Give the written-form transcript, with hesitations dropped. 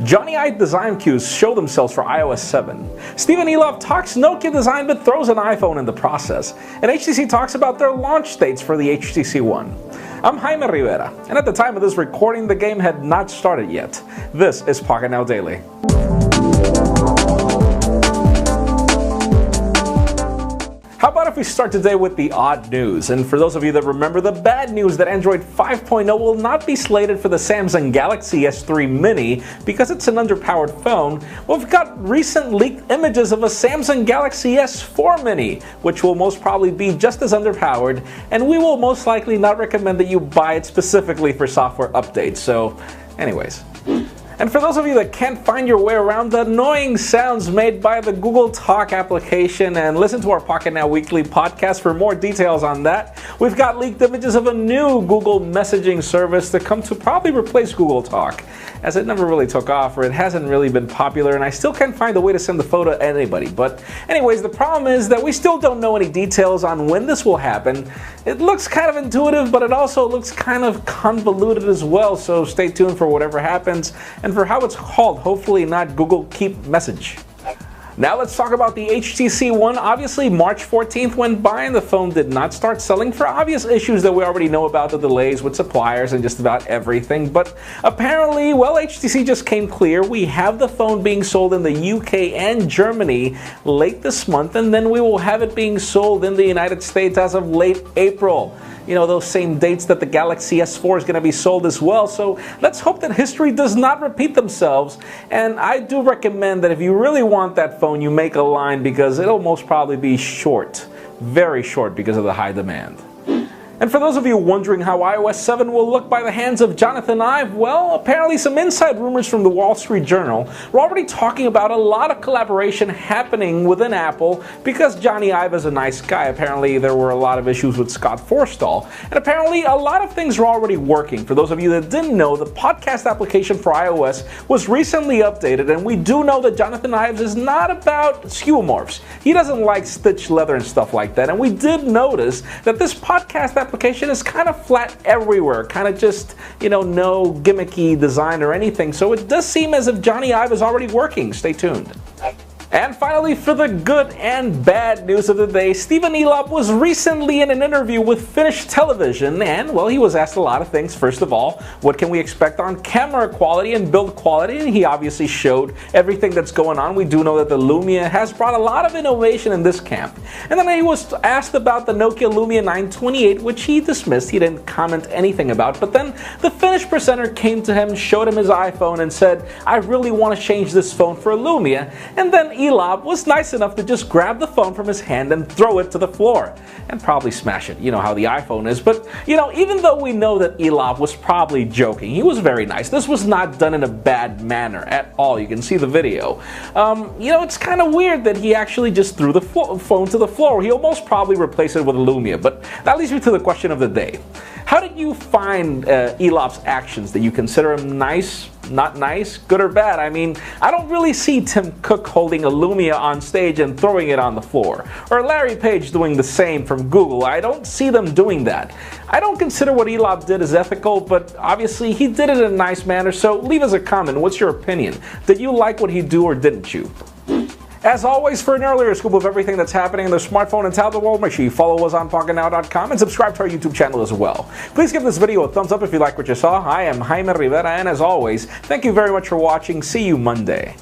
Jony Ive design cues show themselves for iOS 7. Stephen Elop talks Nokia design but throws an iPhone in the process. And HTC talks about their launch dates for the HTC One. I'm Jaime Rivera, and at the time of this recording, the game had not started yet. This is Pocketnow Daily. How about if we start today with the odd news? And for those of you that remember the bad news that Android 5.0 will not be slated for the Samsung Galaxy S3 Mini because it's an underpowered phone, well, we've got recent leaked images of a Samsung Galaxy S4 Mini, which will most probably be just as underpowered, and we will most likely not recommend that you buy it specifically for software updates. So, anyways. And for those of you that can't find your way around the annoying sounds made by the Google Talk application, and listen to our Pocketnow Weekly podcast for more details on that, we've got leaked images of a new Google messaging service to come to probably replace Google Talk, as it never really took off, or it hasn't really been popular, and I still can't find a way to send the photo to anybody. But anyways, the problem is that we still don't know any details on when this will happen. It looks kind of intuitive, but it also looks kind of convoluted as well, so stay tuned for whatever happens. And for how it's called, hopefully not Google Keep Message. Now let's talk about the HTC One. Obviously, March 14th went by and the phone did not start selling for obvious issues that we already know about, the delays with suppliers and just about everything. But apparently, well, HTC just came clear. We have the phone being sold in the UK and Germany late this month, and then we will have it being sold in the United States as of late April. You know, those same dates that the Galaxy S4 is going to be sold as well. So let's hope that history does not repeat themselves. And I do recommend that if you really want that phone, you make a line, because it'll most probably be short, very short, because of the high demand. And for those of you wondering how iOS 7 will look by the hands of Jonathan Ive, well, apparently some inside rumors from the Wall Street Journal were already talking about a lot of collaboration happening within Apple, because Jony Ive is a nice guy. Apparently there were a lot of issues with Scott Forstall, and apparently a lot of things are already working. For those of you that didn't know, the podcast application for iOS was recently updated, and we do know that Jonathan Ive is not about skeuomorphs. He doesn't like stitched leather and stuff like that, and we did notice that this podcast application is kind of flat everywhere, kind of just, you know, no gimmicky design or anything. So it does seem as if Jony Ive is already working. Stay tuned. And finally, for the good and bad news of the day, Stephen Elop was recently in an interview with Finnish television, and, well, he was asked a lot of things. First of all, what can we expect on camera quality and build quality? And he obviously showed everything that's going on. We do know that the Lumia has brought a lot of innovation in this camp. And then he was asked about the Nokia Lumia 928, which he dismissed. He didn't comment anything about. But then the Finnish presenter came to him, showed him his iPhone, and said, "I really want to change this phone for a Lumia." And then Elop was nice enough to just grab the phone from his hand and throw it to the floor. And probably smash it. You know how the iPhone is. But, you know, even though we know that Elop was probably joking, he was very nice. This was not done in a bad manner at all. You can see the video. You know, it's kind of weird that he actually just threw the phone to the floor. He'll most probably replace it with a Lumia. But that leads me to the question of the day. How did you find Elop's actions? Did you consider him nice? Not nice? Good or bad? I mean, I don't really see Tim Cook holding a Lumia on stage and throwing it on the floor. Or Larry Page doing the same from Google. I don't see them doing that. I don't consider what Elop did as ethical, but obviously he did it in a nice manner, so leave us a comment. What's your opinion? Did you like what he did or didn't you? As always, for an earlier scoop of everything that's happening in the smartphone and tablet world, make sure you follow us on Pocketnow.com and subscribe to our YouTube channel as well. Please give this video a thumbs up if you like what you saw. I am Jaime Rivera, and as always, thank you very much for watching. See you Monday.